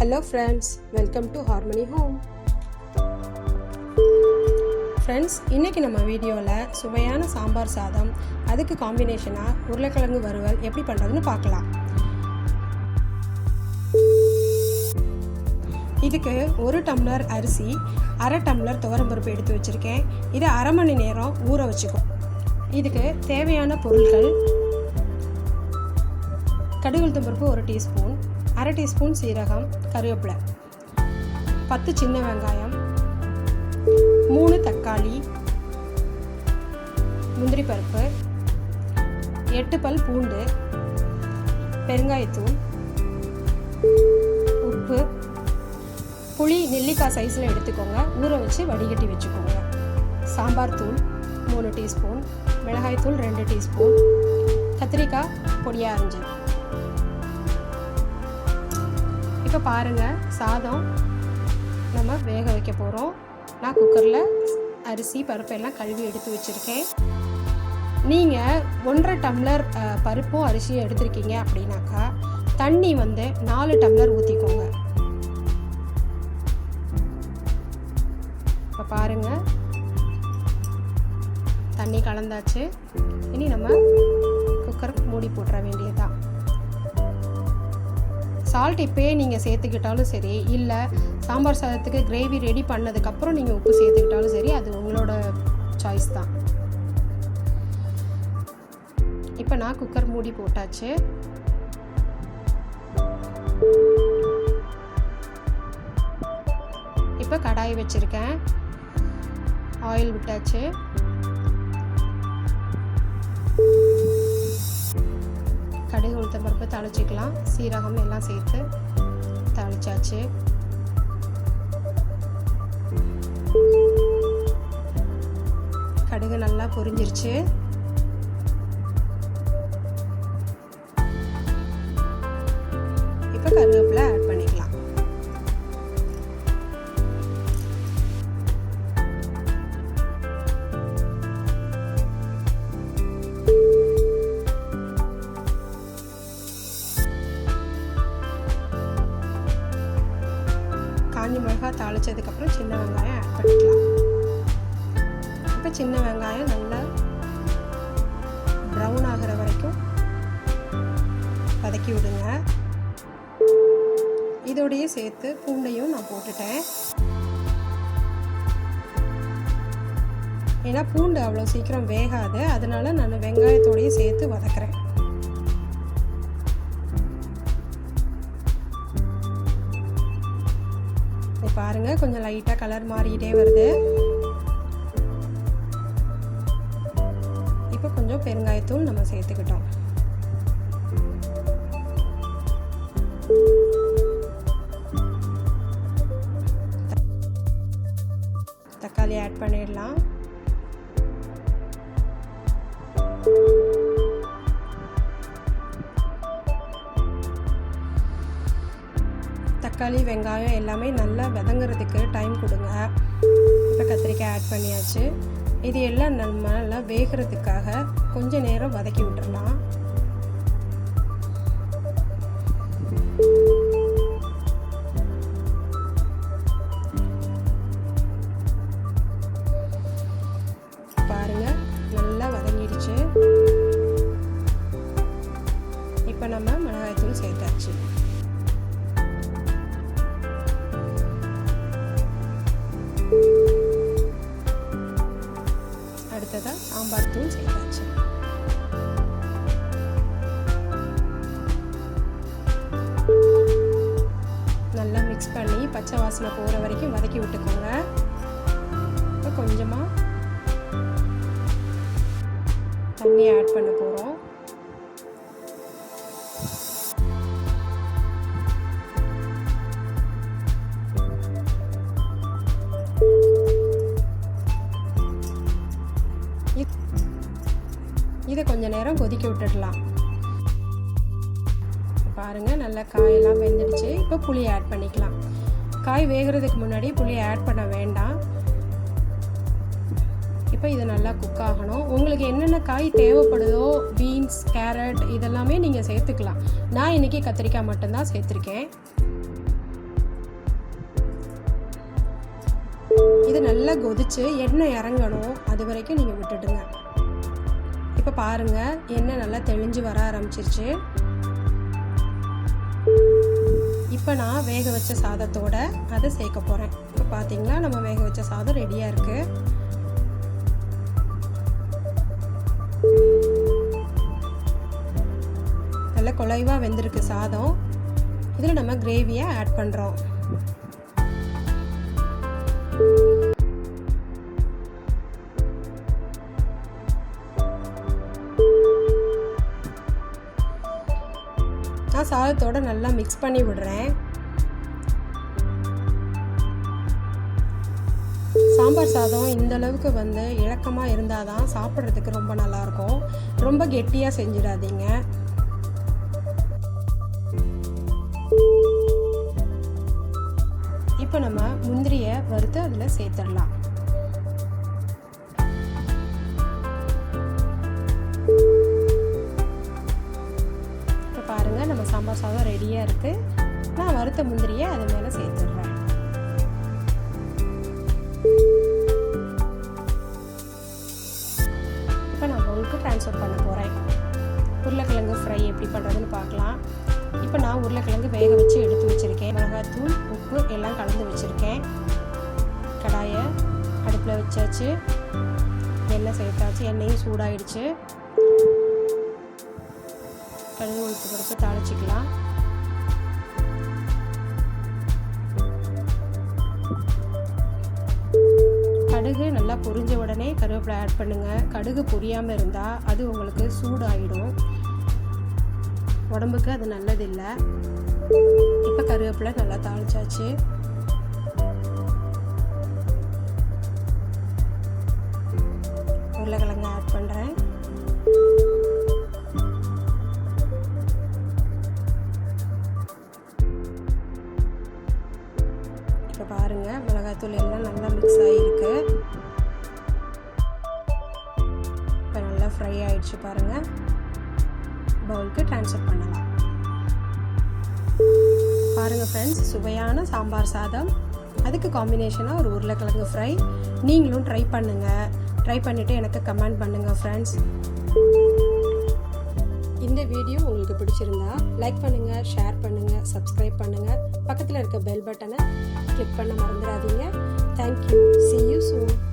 Hello friends, welcome to Harmony Home. Friends, இன்னைக்கு நம்ம வீடியோவில் சுவையான சாம்பார் சாதம், அதுக்கு காம்பினேஷனாக உருளைக்கிழங்கு வறுவல் எப்படி பண்ணுறதுன்னு பார்க்கலாம். இதுக்கு 1 டம்ளர் அரிசி, 1/2 டம்ளர் துவரம்பருப்பு எடுத்து வச்சுருக்கேன். இதை 1/2 மணி நேரம் ஊற வச்சுக்கோ. இதுக்கு தேவையான பொருட்கள்: கடுகு உளுத்தம்பருப்பு 1 டீஸ்பூன், 1/2 டீஸ்பூன் சீரகம், கருவேப்பிலை, 10 சின்ன வெங்காயம், 3 தக்காளி, முந்திரி பருப்பு, 8 பல் பூண்டு, பெருங்காயத்தூள், உப்பு, புளி நெல்லிக்காய் சைஸில் எடுத்துக்கோங்க, ஊற வச்சு வடிகட்டி வச்சுக்கோங்க. சாம்பார் தூள் 3 டீஸ்பூன், மிளகாய்த்தூள் 2 டீஸ்பூன், கத்திரிக்காய் பொடியாக அரிஞ்சு. இப்போ பாருங்கள், சாதம் நம்ம வேக வைக்க போகிறோம். நான் குக்கரில் அரிசி பருப்பு எல்லாம் கழுவி எடுத்து வச்சுருக்கேன். நீங்கள் 1.5 டம்ளர் பருப்பும் அரிசியும் எடுத்துருக்கீங்க அப்படின்னாக்கா தண்ணி 4 டம்ளர் ஊற்றிக்கோங்க. இப்போ பாருங்கள், தண்ணி கலந்தாச்சு. இனி நம்ம குக்கர் மூடி போட்டுற வேண்டியதுதான். சால்ட் இப்போயே நீங்கள் சேர்த்துக்கிட்டாலும் சரி, இல்லை சாம்பார் சாதத்துக்கு கிரேவி ரெடி பண்ணதுக்கப்புறம் நீங்கள் உப்பு சேர்த்துக்கிட்டாலும் சரி, அது உங்களோட சாய்ஸ் தான். இப்போ நான் குக்கர் மூடி போட்டாச்சு. இப்போ கடாய் வச்சுருக்கேன், ஆயில் விட்டாச்சு. கடுகு உளுத்தம்பருப்பு தாளிச்சிக்கலாம், சீரகம் எல்லாம் சேர்த்து தாளிச்சாச்சு. கடுகு நல்லா பொரிஞ்சிருச்சு. இப்போ கருவேப்பிலை ஆட் பண்ணிக்கலாம். காஞ்ச மிளகாய் தாளிச்சதுக்கப்புறம் சின்ன வெங்காயம் ஆட் பண்ணிக்கலாம். இப்போ சின்ன வெங்காயம் நல்லா ப்ரௌன் ஆகிற வரைக்கும் வதக்கி விடுங்க. இதோடையே சேர்த்து பூண்டையும் நான் போட்டுட்டேன். ஏன்னா பூண்டு அவ்வளோ சீக்கிரம் வேகாது, அதனால நான் வெங்காயத்தோடையே சேர்த்து வதக்குறேன். பாருங்க, கொஞ்சம் லைட்டாக கலர் மாறிக்கிட்டே வருது. இப்போ கொஞ்சம் பெருங்காயத்தூள் நம்ம சேர்த்துக்கிட்டோம். தக்காளி ஆட் பண்ணிடலாம். தக்காளி வெங்காயம் எல்லாமே நல்லா வதங்குறதுக்கு டைம் கொடுங்க. இப்போ கத்திரிக்காய் ஆட் பண்ணியாச்சு. இது எல்லாம் நம்ம நல்லா வேகிறதுக்காக கொஞ்சம் நேரம் வதக்கி விட்டுடலாம். பாருங்கள், நல்லா வதங்கிடுச்சு. இப்போ நம்ம மிளகாய்த்தூள் சேர்த்தாச்சு. அடுத்ததாக சாம்பார் தூள் சேர்த்தாச்சு. நல்லா மிக்ஸ் பண்ணி பச்சை வாசனை போகிற வரைக்கும் வதக்கி விட்டுக்கோங்க. இப்போ கொஞ்சமாக தண்ணி ஆட் பண்ண போகிறோம். இதை கொஞ்சம் நேரம் கொதிக்க விட்டுடலாம். பாருங்கள், நல்லா காயெல்லாம் வெந்துடுச்சு. இப்போ புளி ஆட் பண்ணிக்கலாம். காய் வேகிறதுக்கு முன்னாடி புளியை ஆட் பண்ண வேண்டாம். இப்போ இது நல்லா குக் ஆகணும். உங்களுக்கு என்னென்ன காய் தேவைப்படுதோ, பீன்ஸ், கேரட் இதெல்லாமே நீங்கள் சேர்த்துக்கலாம். நான் இன்றைக்கி கத்திரிக்காய் மட்டும்தான் சேர்த்துருக்கேன். இது நல்லா கொதிச்சு எண்ணெய் இறங்கணும், அது வரைக்கும் நீங்கள் விட்டுடுங்க. இப்போ பாருங்கள், எண்ணெய் நல்லா தெளிஞ்சு வர ஆரம்பிச்சிருச்சு. இப்போ நான் வேக வச்ச சாதத்தோட அதை சேர்க்க போகிறேன். இப்போ பார்த்தீங்களா, நம்ம வேக வச்ச சாதம் ரெடியாக இருக்குது. நல்லா குழைவாக வெந்திருக்கு சாதம். இதில் நம்ம கிரேவியை ஆட் பண்ணுறோம். நான் சாதத்தோடு நல்லா மிக்ஸ் பண்ணி விடுறேன். சாம்பார் சாதம் இந்த அளவுக்கு இலக்கமாக இருந்தால் தான் சாப்பிட்றதுக்கு ரொம்ப நல்லாயிருக்கும். ரொம்ப கெட்டியாக செஞ்சிடாதீங்க. இப்போ நம்ம முந்திரியை வறுத்து அதில் சேர்த்துடலாம். இப்போ பாருங்கள், நம்ம சாம்பார் சாதம் ரெடியாக இருக்குது. நான் வறுத்த முந்திரியை அது மேலே சேர்த்துடுறேன். இப்போ நான் பவுலுக்கு ட்ரான்ஸ்ஃபர் பண்ண போகிறேன். உருளைக்கிழங்கு ஃப்ரை எப்படி பண்ணுறதுன்னு பார்க்கலாம். இப்போ நான் உருளைக்கிழங்கு வேக வச்சு எடுத்து வச்சுருக்கேன். மிளகாத்தூள், உப்பு எல்லாம் கலந்து வச்சுருக்கேன். கடாயை அடுப்பில் வச்சாச்சு, எண்ணெய் சேர்த்தாச்சு. எண்ணெயும் சூடாயிடுச்சு. கடுகு உளுத்து பருப்பு தாளிச்சிக்கலாம். கடுகு நல்லா பொரிஞ்ச உடனே கருவேப்பிலை ஆட் பண்ணுங்கள். கடுகு பொரியாமல் இருந்தால் அது உங்களுக்கு சூடாகிடும், உடம்புக்கு அது நல்லதில்லை. இப்போ கருவேப்பிலை நல்லா தாளிச்சாச்சு. உருளைக்கிழங்கு ஆட் பண்ணுறேன். இப்போ பாருங்கள், மிளகாத்தூள் எல்லாம் நல்லா மிக்ஸ் ஆகிருக்கு. இப்போ நல்லா ஃப்ரை ஆகிடுச்சு பாருங்கள். பவுலுக்கு ட்ரான்ஸ்ஃபர் பண்ணலாம். பாருங்கள் ஃப்ரெண்ட்ஸ், சுவையான சாம்பார் சாதம், அதுக்கு காம்பினேஷனாக ஒரு உருளைக்கிழங்கு ஃப்ரை. நீங்களும் ட்ரை பண்ணுங்கள். ட்ரை பண்ணிவிட்டு எனக்கு கமெண்ட் பண்ணுங்கள் ஃப்ரெண்ட்ஸ். இந்த வீடியோ உங்களுக்கு பிடிச்சிருந்தா லைக் பண்ணுங்கள், ஷேர் பண்ணுங்கள், சப்ஸ்கிரைப் பண்ணுங்கள். பக்கத்தில் இருக்க பெல் பட்டனை கிளிக் பண்ண மறந்துடாதீங்க. தேங்க்யூ. See you soon.